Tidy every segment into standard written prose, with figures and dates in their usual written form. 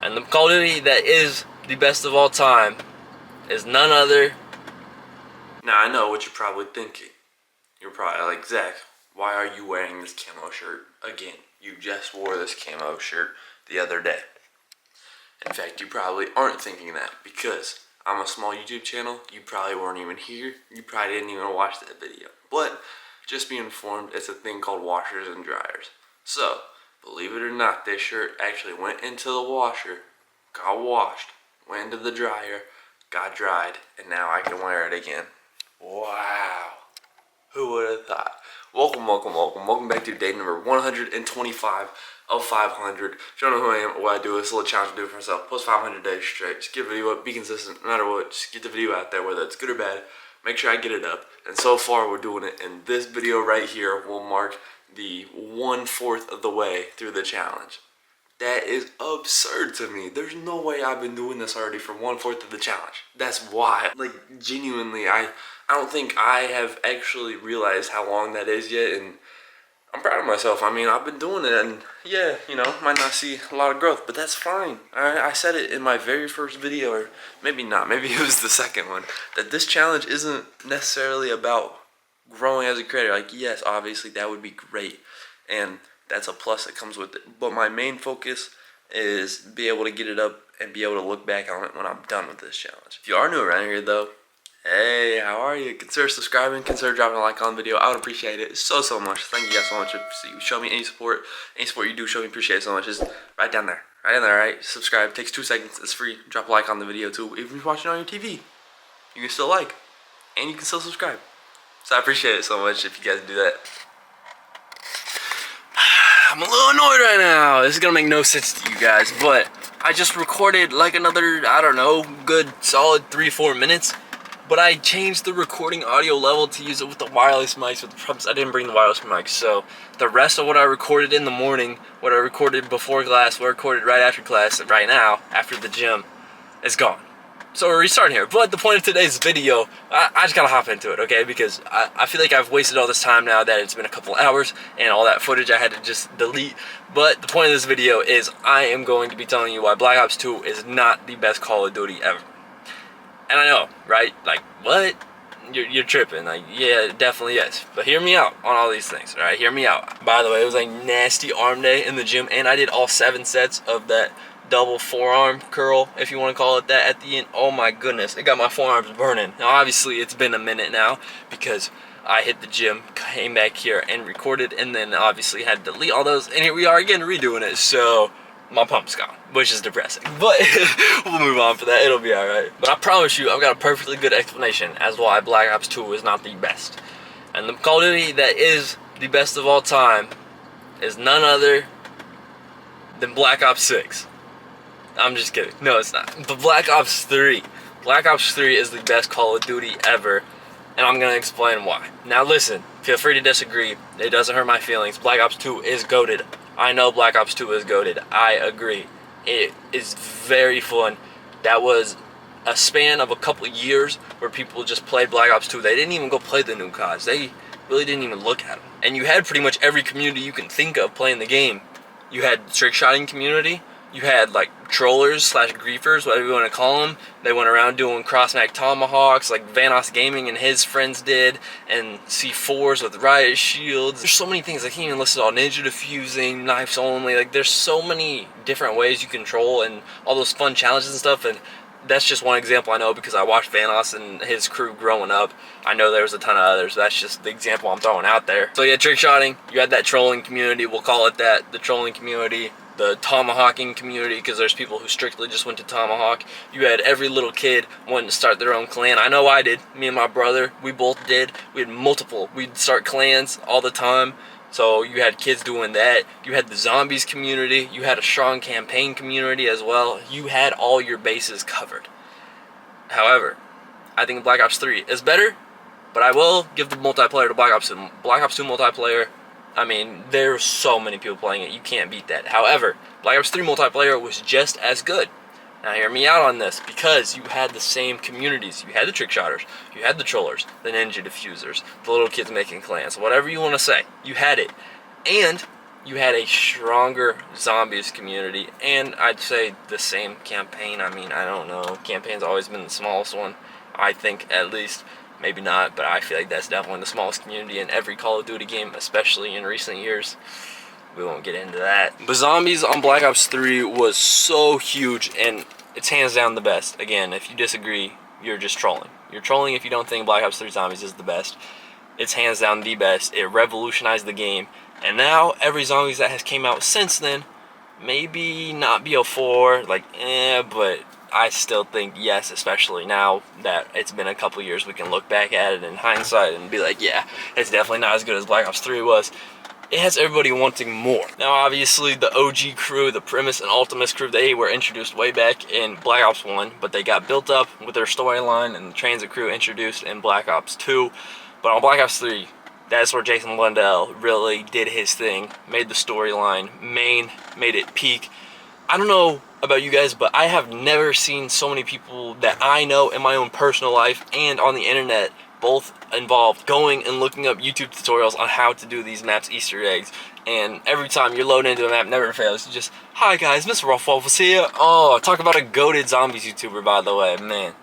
And the Call of Duty that is the best of all time is none other. Now I know what you're probably thinking. You're probably like, Zach, why are you wearing this camo shirt again? You just wore this camo shirt the other day. In fact, you probably aren't thinking that because I'm a small YouTube channel. You probably weren't even here. You probably didn't even watch that video. But just be informed, it's a thing called washers and dryers. So, believe it or not, this shirt actually went into the washer, got washed, went into the dryer, got dried, and now I can wear it again. Wow. Who would have thought? Welcome back to day number 125 of 500. If you don't know who I am or what I do, it's a little challenge to do for myself. Post 500 days straight. Just get a video up, be consistent, no matter what. Just get the video out there, whether it's good or bad. Make sure I get it up. And so far, we're doing it. And this video right here will mark the 1/4 of the way through the challenge. That is absurd to me. There's no way I've been doing this already for 1/4 of the challenge. That's wild. Like, genuinely, I don't think I have actually realized how long that is yet, and I'm proud of myself. I mean, I've been doing it, and yeah, you know, might not see a lot of growth, but that's fine. I said it in my very first video, or maybe not, maybe it was the second one, that this challenge isn't necessarily about growing as a creator. Like, yes, obviously that would be great, and that's a plus that comes with it. But my main focus is be able to get it up and be able to look back on it when I'm done with this challenge. If you are new around here though, hey, how are you? Consider subscribing, consider dropping a like on the video. I would appreciate it so much. Thank you guys so much. If you show me any support you do show me, appreciate it so much. Just right down there, right? Subscribe, takes 2 seconds, it's free. Drop a like on the video too. Even if you're watching on your TV, you can still like, and you can still subscribe. So I appreciate it so much if you guys do that. I'm a little annoyed right now. This is gonna make no sense to you guys, but I just recorded like another, I don't know, good solid 3-4 minutes, but I changed the recording audio level to use it with the wireless mics. With the problems, I didn't bring the wireless mics, so the rest of what I recorded in the morning, what I recorded before class, what I recorded right after class, right now, after the gym, is gone. So we're restarting here. But the point of today's video, I just gotta hop into it, okay? Because I feel like I've wasted all this time now that it's been a couple hours and all that footage I had to just delete. But the point of this video is I am going to be telling you why Black Ops 2 is not the best Call of Duty ever. And I know, right? Like, what? You're tripping. Like, yeah, it definitely is. But hear me out on all these things, alright? Hear me out. By the way, it was like nasty arm day in the gym, and I did all 7 sets of that double forearm curl, if you want to call it that, at the end. Oh my goodness, it got my forearms burning. Now obviously it's been a minute now because I hit the gym, came back here and recorded, and then obviously had to delete all those, and here we are again redoing it. So my pump's gone, which is depressing, but we'll move on for that. It'll be alright. But I promise you, I've got a perfectly good explanation as to why Black Ops 2 is not the best. And the Call of Duty that is the best of all time is none other than Black Ops 6. I'm just kidding. No, it's not. But Black Ops 3. Black Ops 3 is the best Call of Duty ever, and I'm going to explain why. Now listen, feel free to disagree. It doesn't hurt my feelings. Black Ops 2 is goated. I know Black Ops 2 is goated. I agree. It is very fun. That was a span of a couple of years where people just played Black Ops 2. They didn't even go play the new CODs. They really didn't even look at them. And you had pretty much every community you can think of playing the game. You had trick-shotting community. You had like trollers / griefers, whatever you want to call them. They went around doing cross-mag tomahawks like Vanos Gaming and his friends did, and C4s with riot shields. There's so many things. I can't even list it all. Ninja diffusing, knives only. Like, there's so many different ways you control and all those fun challenges and stuff. And that's just one example I know because I watched Vanos and his crew growing up. I know there was a ton of others. That's just the example I'm throwing out there. So yeah, trick-shotting. You had that trolling community. We'll call it that. The trolling community. The tomahawking community, because there's people who strictly just went to tomahawk. You had every little kid wanting to start their own clan. I know I did. Me and my brother, we both did. We had multiple. We'd start clans all the time. So you had kids doing that. You had the zombies community. You had a strong campaign community as well. You had all your bases covered. However, I think Black Ops 3 is better, but I will give the multiplayer to Black Ops 2. Black Ops 2 multiplayer, I mean, there's so many people playing it, you can't beat that. However, Black Ops 3 multiplayer was just as good. Now hear me out on this, because you had the same communities. You had the trick shotters, you had the trollers, the ninja diffusers, the little kids making clans, whatever you want to say. You had it. And you had a stronger zombies community, and I'd say the same campaign. I mean, I don't know. Campaign's always been the smallest one, I think, at least. Maybe not, but I feel like that's definitely the smallest community in every Call of Duty game, especially in recent years. We won't get into that. But zombies on Black Ops 3 was so huge, and it's hands down the best. Again, if you disagree, you're just trolling. You're trolling if you don't think Black Ops 3 Zombies is the best. It's hands down the best. It revolutionized the game. And now, every Zombies that has came out since then, maybe not BO4, but I still think yes, especially now that it's been a couple years, we can look back at it in hindsight and be like, yeah, it's definitely not as good as Black Ops 3 was. It has everybody wanting more. Now, obviously, the OG crew, the Primus and Ultimus crew, they were introduced way back in Black Ops 1, but they got built up with their storyline, and the Transit crew introduced in Black Ops 2. But on Black Ops 3, that's where Jason Blundell really did his thing, made the storyline main, made it peak. I don't know about you guys, but I have never seen so many people that I know in my own personal life and on the internet, both involved, going and looking up YouTube tutorials on how to do these maps Easter eggs. And every time you're loading into a map, never fails. You just, hi guys, Mr. Ruffwaffles here. Oh, talk about a goated zombies YouTuber, by the way, man.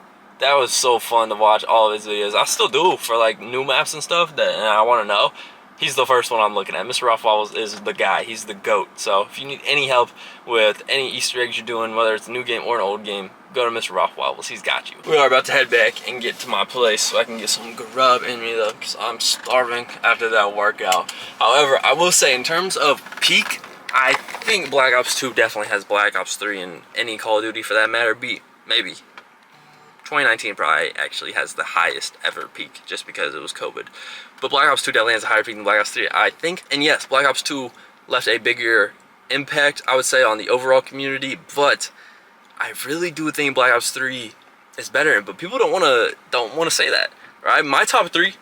That was so fun to watch all of his videos. I still do for like new maps and stuff and I want to know. He's the first one I'm looking at. Mr. Ruffwaffles is the guy. He's the GOAT. So if you need any help with any Easter eggs you're doing, whether it's a new game or an old game, go to Mr. Ruffwaffles. He's got you. We are about to head back and get to my place so I can get some grub in me though, because I'm starving after that workout. However, I will say in terms of peak, I think Black Ops 2 definitely has Black Ops 3 and any Call of Duty for that matter beat. Maybe. 2019 probably actually has the highest ever peak just because it was COVID. But Black Ops 2 definitely has a higher peak than Black Ops 3, I think. And yes, Black Ops 2 left a bigger impact, I would say, on the overall community. But I really do think Black Ops 3 is better. But people don't want to say that, right? My top 3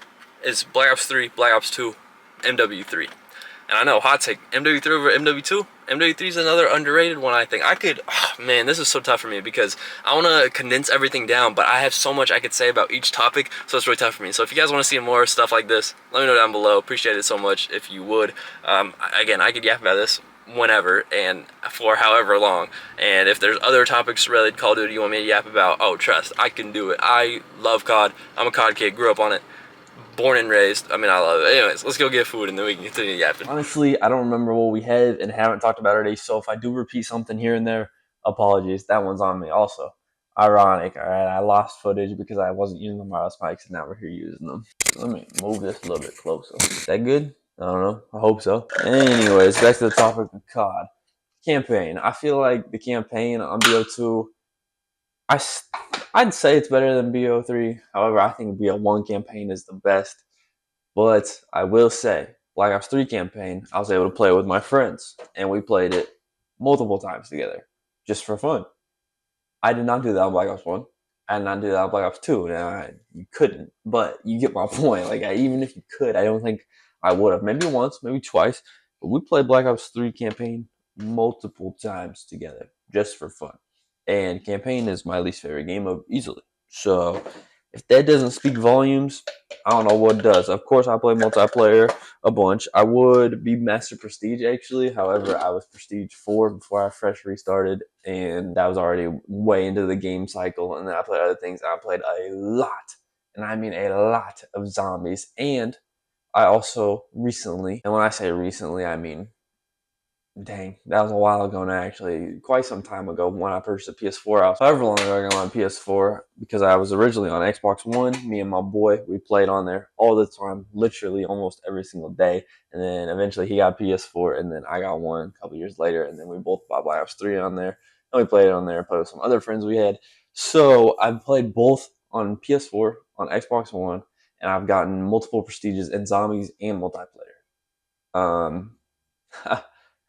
is Black Ops 3, Black Ops 2, MW3. And I know, hot take, MW3 over MW2. MW3 is another underrated one, I think. Man, this is so tough for me because I want to condense everything down, but I have so much I could say about each topic, so it's really tough for me. So if you guys want to see more stuff like this, let me know down below. Appreciate it so much if you would. Again, I could yap about this whenever and for however long. And if there's other topics related to Call of Duty you want me to yap about, oh, trust, I can do it. I love COD. I'm a COD kid, grew up on it. Born and raised. I mean, I love it. Anyways, let's go get food and then we can continue yapping. Honestly, I don't remember what we had and haven't talked about today, so if I do repeat something here and there, apologies. That one's on me. Also, ironic, alright? I lost footage because I wasn't using the wireless mics and now we're here using them. Let me move this a little bit closer. Is that good? I don't know. I hope so. Anyways, back to the topic of COD. Campaign. I feel like the campaign on BO2, I'd say it's better than BO3. However, I think BO1 campaign is the best. But I will say, Black Ops 3 campaign, I was able to play it with my friends. And we played it multiple times together. Just for fun. I did not do that on Black Ops 1. I did not do that on Black Ops 2. Now, you couldn't. But you get my point. Like, even if you could, I don't think I would have. Maybe once, maybe twice. But we played Black Ops 3 campaign multiple times together. Just for fun. And campaign is my least favorite game of easily. So if that doesn't speak volumes, I don't know what does. Of course, I play multiplayer a bunch. I would be Master Prestige, actually. However, I was Prestige 4 before I fresh restarted, and that was already way into the game cycle. And then I played other things. I played a lot, and I mean a lot of zombies. And I also recently, and when I say recently, I mean dang, that was a while ago now, actually. Quite some time ago when I purchased a PS4. I was however long ago I got my PS4 because I was originally on Xbox One. Me and my boy, we played on there all the time, literally almost every single day. And then eventually he got PS4, and then I got one a couple years later. And then we both bought Black Ops 3 on there. And we played it on there, played with some other friends we had. So I've played both on PS4, on Xbox One, and I've gotten multiple prestiges in zombies and multiplayer.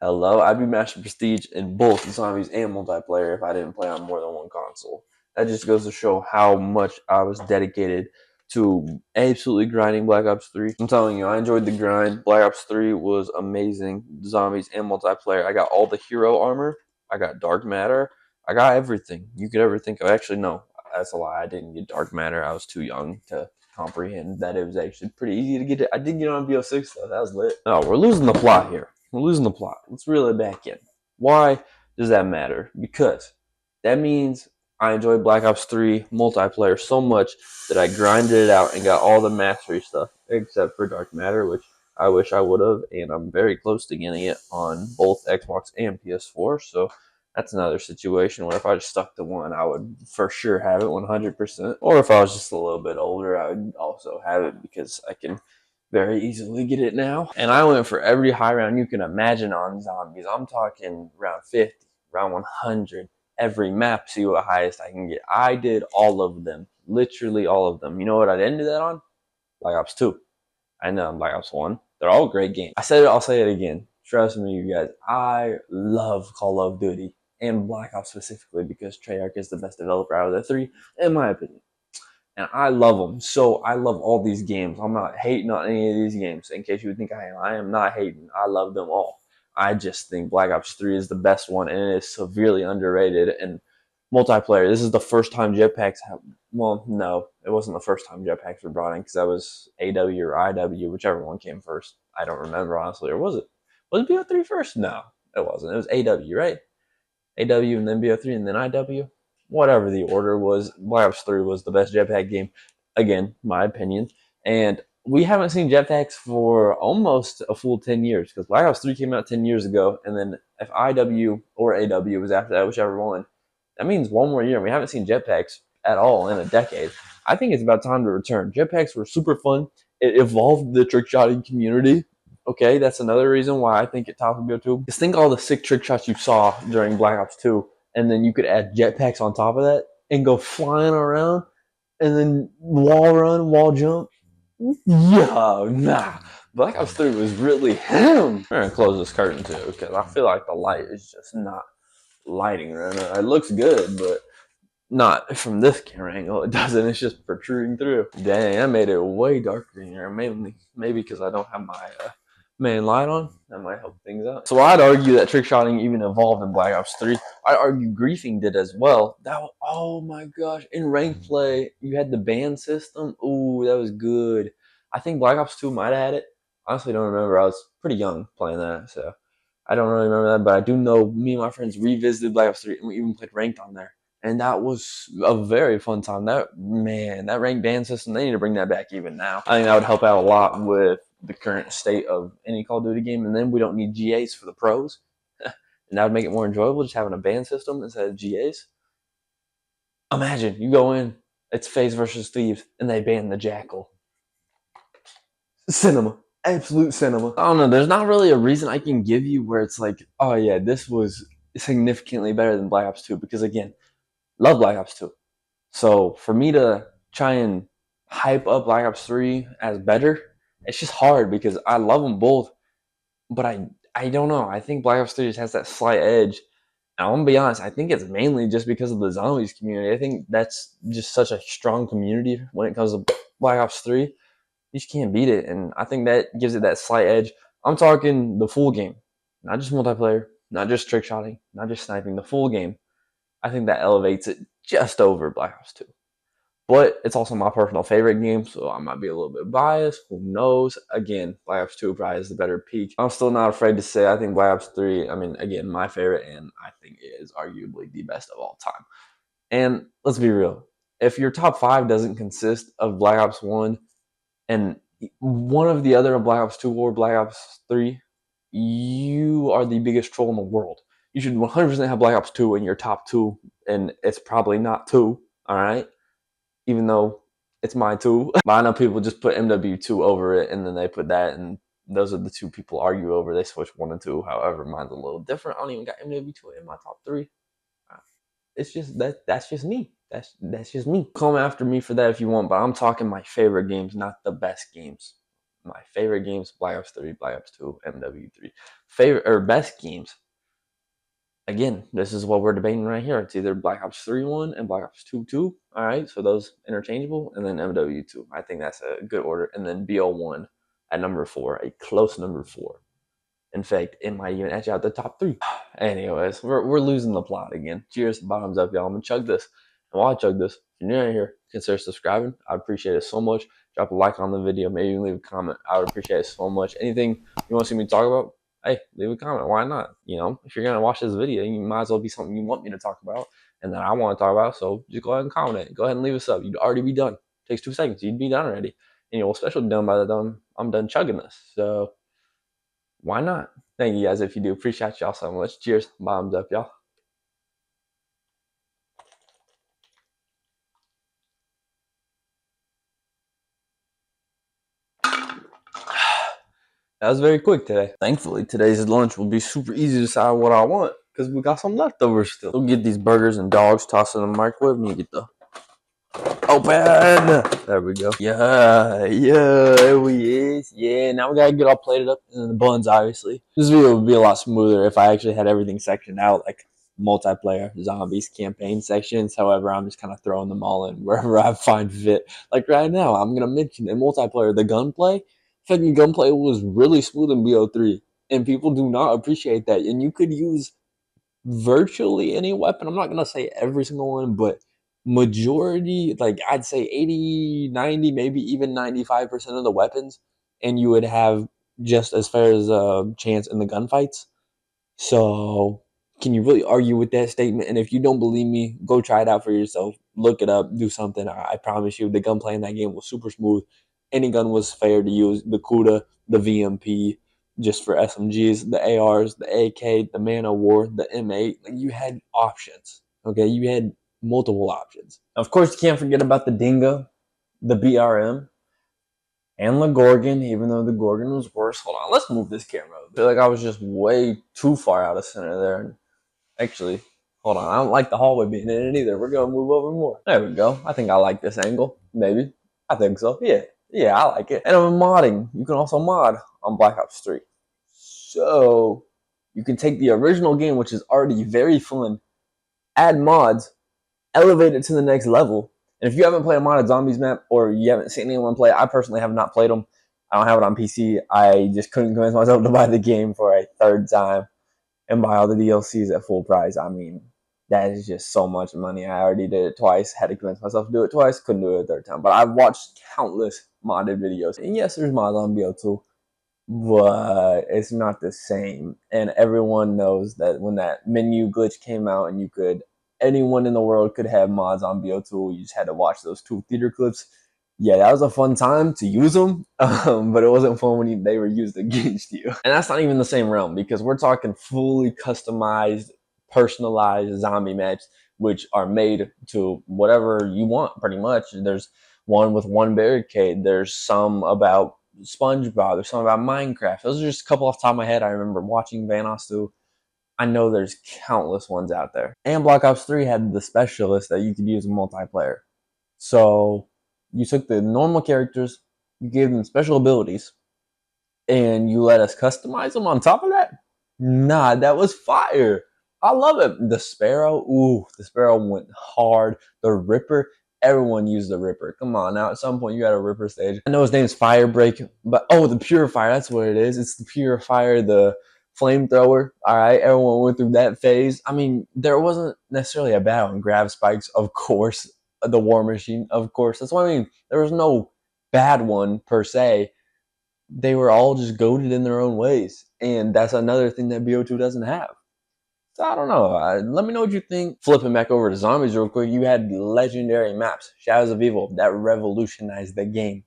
Hello, I'd be Master Prestige in both zombies and multiplayer if I didn't play on more than one console. That just goes to show how much I was dedicated to absolutely grinding Black Ops 3. I'm telling you, I enjoyed the grind. Black Ops 3 was amazing. Zombies and multiplayer. I got all the hero armor. I got dark matter. I got everything you could ever think of. Actually, no, that's a lie. I didn't get dark matter. I was too young to comprehend that it was actually pretty easy to get it. I did get on BO6 though. That was lit. No, we're losing the plot here. we're losing the plot. Let's reel it back in. Why does that matter? Because that means I enjoy Black Ops 3 multiplayer so much that I grinded it out and got all the mastery stuff, except for Dark Matter, which I wish I would have, and I'm very close to getting it on both Xbox and PS4. So that's another situation where if I just stuck to one, I would for sure have it 100%. Or if I was just a little bit older, I would also have it because I can very easily get it now. And I went for every high round you can imagine on zombies. I'm talking round 50, round 100, every map, see what highest I can get. I did all of them, literally all of them. You know what I didn't do that on? Black Ops 2. I know Black Ops 1. They're all great games. I said it, I'll say it again. Trust me, you guys. I love Call of Duty and Black Ops specifically because Treyarch is the best developer out of the three, in my opinion. And I love them. So I love all these games. I'm not hating on any of these games. In case you think I am not hating. I love them all. I just think Black Ops 3 is the best one, and it is severely underrated. And multiplayer, this is the first time jetpacks have. Well, no, it wasn't the first time jetpacks were brought in because that was AW or IW, whichever one came first. I don't remember honestly, or was it? Was it BO3 first? No, it wasn't. It was AW, right? AW and then BO3 and then IW. Whatever the order was, Black Ops 3 was the best jetpack game. Again, my opinion. And we haven't seen jetpacks for almost a full 10 years because Black Ops 3 came out 10 years ago. And then if IW or AW was after that, whichever one, that means one more year. We haven't seen jetpacks at all in a decade. I think it's about time to return. Jetpacks were super fun. It evolved the trick shotting community. Okay, that's another reason why I think it topped BO2. Just think all the sick trick shots you saw during Black Ops 2, and then you could add jetpacks on top of that and go flying around, and then wall run, wall jump. Yo, nah. Black Ops 3 was really him. I'm gonna close this curtain too, because I feel like the light is just not lighting right now. It looks good, but not from this camera angle. It doesn't. It's just protruding through. Dang, I made it way darker in here. Maybe because I don't have my main light on. That might help things out. So I'd argue that trick shotting even evolved in Black Ops 3. I'd argue griefing did as well. Oh my gosh. In ranked play, you had the ban system. Ooh, that was good. I think Black Ops 2 might have had it. Honestly, don't remember. I was pretty young playing that, so I don't really remember that. But I do know me and my friends revisited Black Ops 3 and we even played ranked on there. And that was a very fun time. That ranked ban system, they need to bring that back even now. I think that would help out a lot with the current state of any Call of Duty game. And then we don't need GAs for the pros. And that would make it more enjoyable, just having a ban system instead of GAs. Imagine you go in, it's FaZe versus Thieves, and they ban the Jackal. Cinema. Absolute cinema. I don't know. There's not really a reason I can give you where it's like, oh yeah, this was significantly better than Black Ops 2. Because again, love Black Ops 2. So for me to try and hype up Black Ops 3 as better, it's just hard because I love them both. But I don't know. I think Black Ops 3 just has that slight edge. And I'm gonna be honest, I think it's mainly just because of the zombies community. I think that's just such a strong community when it comes to Black Ops 3. You just can't beat it. And I think that gives it that slight edge. I'm talking the full game, not just multiplayer, not just trick shotting, not just sniping, the full game. I think that elevates it just over Black Ops 2. But it's also my personal favorite game, so I might be a little bit biased. Who knows? Again, Black Ops 2 probably is the better peak. I'm still not afraid to say I think Black Ops 3, I mean, again, my favorite, and I think it is arguably the best of all time. And let's be real. If your top 5 doesn't consist of Black Ops 1 and one of the other of Black Ops 2 or Black Ops 3, you are the biggest troll in the world. You should 100% have Black Ops 2 in your top 2, and it's probably not 2, all right? Even though it's my 2. But I know people just put MW2 over it, and then they put that, and those are the 2 people argue over. They switch 1 and 2. However, mine's a little different. I don't even got MW2 in my top 3. It's just that's just me. That's just me. Come after me for that if you want, but I'm talking my favorite games, not the best games. My favorite games: Black Ops 3, Black Ops 2, MW3. Favorite or best games. Again, this is what we're debating right here. It's either Black Ops 3 1 and Black Ops 2 2. All right, so those interchangeable, and then MW2. I think that's a good order, and then BO1 at number 4, a close number 4. In fact, it might even edge out the top 3. Anyways, we're losing the plot again. Cheers, bottoms up, y'all. I'm gonna chug this. And while I chug this, if you're new here, consider subscribing. I'd appreciate it so much. Drop a like on the video, maybe even leave a comment. I would appreciate it so much. Anything you want to see me talk about, hey, leave a comment. Why not? You know, if you're gonna watch this video, you might as well be something you want me to talk about and that I want to talk about. So just go ahead and comment it. Go ahead and leave us up. You'd already be done. It takes 2 seconds. You'd be done already. And you'll especially done by the time I'm done chugging this. So why not? Thank you guys if you do. Appreciate y'all so much. Cheers. Bombs up, y'all. That was very quick today. Thankfully, today's lunch will be super easy to decide what I want because we got some leftovers still. We'll get these burgers and dogs, toss in the microwave, and you get the open. There we go. Yeah, there we is. Yeah, now we gotta get all plated up and the buns, obviously. This video would be a lot smoother if I actually had everything sectioned out, like multiplayer, zombies, campaign sections. However, I'm just kind of throwing them all in wherever I find fit. Like right now, I'm gonna mention in multiplayer the gunplay. Fucking gunplay was really smooth in BO3, and people do not appreciate that. And you could use virtually any weapon. I'm not gonna say every single one, but majority, like I'd say 80, 90, maybe even 95% of the weapons, and you would have just as fair as a chance in the gunfights. So, can you really argue with that statement? And if you don't believe me, go try it out for yourself. Look it up, do something. I promise you, the gunplay in that game was super smooth. Any gun was fair to use. The Kuda, the VMP, just for SMGs, the ARs, the AK, the Man of War, the M8. Like you had options. Okay, you had multiple options. Of course, you can't forget about the Dingo, the BRM, and the Gorgon, even though the Gorgon was worse. Hold on, let's move this camera. I feel like I was just way too far out of center there. And actually, hold on, I don't like the hallway being in it either. We're gonna move over more. There we go. I think I like this angle. Maybe. I think so. Yeah, I like it. And I'm modding. You can also mod on Black Ops 3. So you can take the original game, which is already very fun, add mods, elevate it to the next level. And if you haven't played a modded zombies map or you haven't seen anyone play, I personally have not played them. I don't have it on PC. I just couldn't convince myself to buy the game for a third time and buy all the DLCs at full price. I mean, that is just so much money. I already did it twice, had to convince myself to do it twice, couldn't do it a third time. But I've watched countless modded videos. And yes, there's mods on BO2, but it's not the same. And everyone knows that when that menu glitch came out and anyone in the world could have mods on BO2, you just had to watch those 2 theater clips. Yeah, that was a fun time to use them, but it wasn't fun when they were used against you. And that's not even the same realm because we're talking fully customized, personalized zombie maps, which are made to whatever you want, pretty much. There's one with one barricade. There's some about SpongeBob. There's some about Minecraft. Those are just a couple off the top of my head. I remember watching Vanoss too. I know there's countless ones out there. And Black Ops 3 had the specialist that you could use in multiplayer. So you took the normal characters, you gave them special abilities, and you let us customize them on top of that? Nah, that was fire. I love it. The Sparrow, the Sparrow went hard. The Ripper, everyone used the Ripper. Come on, now at some point you had a Ripper stage. I know his name's Firebreak, but the Purifier, that's what it is. It's the Purifier, the flamethrower. All right, everyone went through that phase. I mean, there wasn't necessarily a bad one. Grab spikes, of course. The War Machine, of course. That's what I mean. There was no bad one per se. They were all just goated in their own ways. And that's another thing that BO2 doesn't have. So I don't know. Let me know what you think. Flipping back over to zombies real quick, you had legendary maps. Shadows of Evil, that revolutionized the game.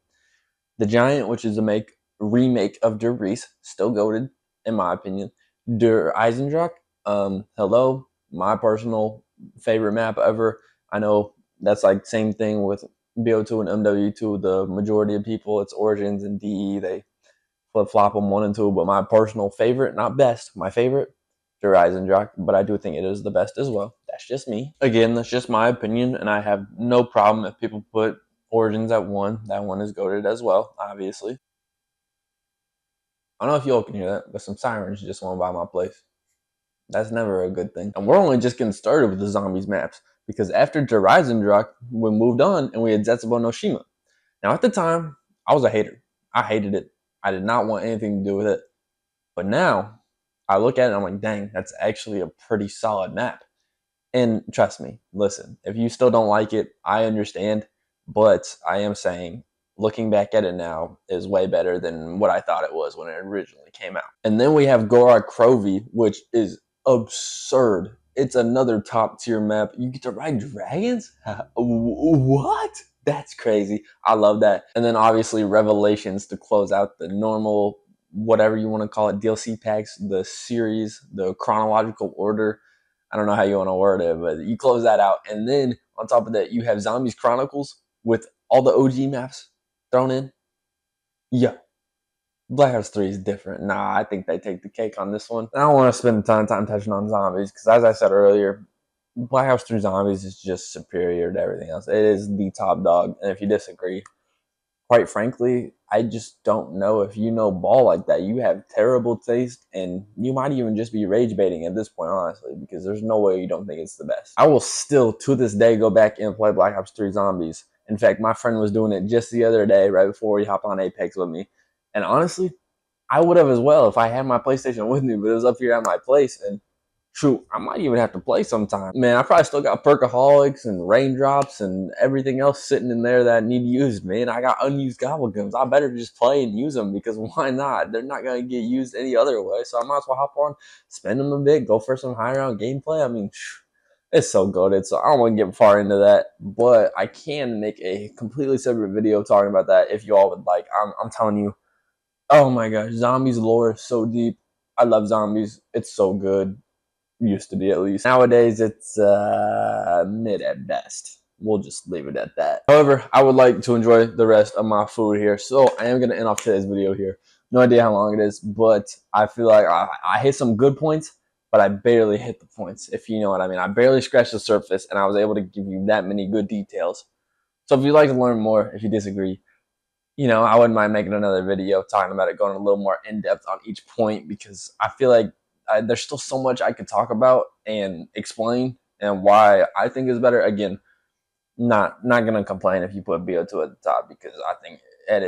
The Giant, which is a remake of Der Reese, still goated, in my opinion. Der Eisendrache, hello, my personal favorite map ever. I know that's like same thing with BO2 and MW2. The majority of people, it's Origins and DE. They flip-flop them 1 and 2, but my personal favorite, not best, my favorite, Der Eisendrache, but I do think it is the best as well. That's just me. Again, that's just my opinion, and I have no problem if people put Origins at 1. That one is goated as well, obviously. I don't know if y'all can hear that, but some sirens just went by my place. That's never a good thing. And we're only just getting started with the zombies maps, because after Der Eisendrache, we moved on and we had Zetsubo no Shima. Now at the time, I was a hater. I hated it. I did not want anything to do with it. But now, I look at it and I'm like, dang, that's actually a pretty solid map. And trust me, listen, if you still don't like it, I understand. But I am saying looking back at it now, is way better than what I thought it was when it originally came out. And then we have Gorok Krovi, which is absurd. It's another top tier map. You get to ride dragons? What? That's crazy. I love that. And then obviously Revelations to close out the normal, whatever you want to call it, DLC packs, the series, the chronological order. I don't know how you want to word it, but you close that out. And then on top of that, you have Zombies Chronicles with all the OG maps thrown in. Yeah. Black Ops 3 is different. Nah, I think they take the cake on this one. I don't want to spend a ton of time touching on zombies because, as I said earlier, Black Ops 3 Zombies is just superior to everything else. It is the top dog. And if you disagree, quite frankly, I just don't know if you know ball like that. You have terrible taste, and you might even just be rage baiting at this point, honestly, because there's no way you don't think it's the best. I will still, to this day, go back and play Black Ops 3 Zombies. In fact, my friend was doing it just the other day, right before he hopped on Apex with me. And honestly, I would have as well if I had my PlayStation with me, but it was up here at my place, and shoot, I might even have to play sometime. Man, I probably still got Perkaholics and Raindrops and everything else sitting in there that I need used, man. I got unused Gobblegums. I better just play and use them because why not? They're not going to get used any other way, so I might as well hop on, spend them a bit, go for some high round gameplay. I mean, it's so goated, so I don't want to get far into that, but I can make a completely separate video talking about that if you all would like. I'm telling you, oh my gosh, Zombies lore is so deep. I love zombies. It's so good. Used to be, at least. Nowadays, it's mid at best. We'll just leave it at that. However, I would like to enjoy the rest of my food here, so I am going to end off today's video here. No idea how long it is, but I feel like I hit some good points, but I barely hit the points, if you know what I mean. I barely scratched the surface, and I was able to give you that many good details. So if you'd like to learn more, if you disagree, you know, I wouldn't mind making another video talking about it, going a little more in depth on each point, because I feel like there's still so much I could talk about and explain and why I think is better. Again, not gonna complain if you put BO2 at the top, because I think it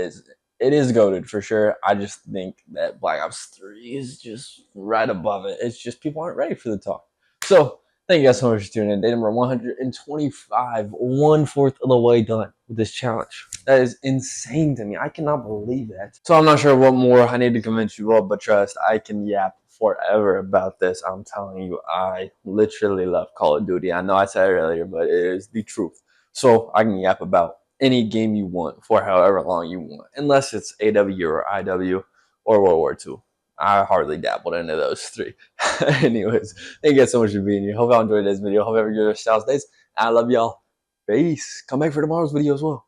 is goated for sure. I just think that Black Ops 3 is just right above it. It's just people aren't ready for the talk. So thank you guys so much for tuning in. Day number 125, 1/4 of the way done with this challenge. That is insane to me. I cannot believe that. So I'm not sure what more I need to convince you of, but trust, I can yap forever about this. I'm telling you, I literally love Call of Duty. I know I said it earlier, but it is the truth. So I can yap about any game you want for however long you want, unless it's AW or IW or World War II. I hardly dabbled into those three. Anyways, thank you guys so much for being here. Hope y'all enjoyed this video. Hope you have a good rest of days. I love y'all. Peace. Come back for tomorrow's video as well.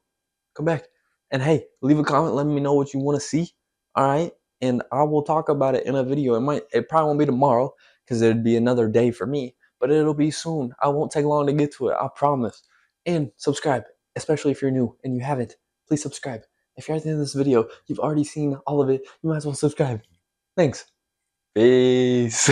Come back. And hey, leave a comment. Let me know what you want to see. All right. And I will talk about it in a video. It probably won't be tomorrow because it'd be another day for me, but it'll be soon. I won't take long to get to it. I promise. And subscribe, especially if you're new and you haven't. Please subscribe. If you're at the end of this video, you've already seen all of it. You might as well subscribe. Thanks. Peace.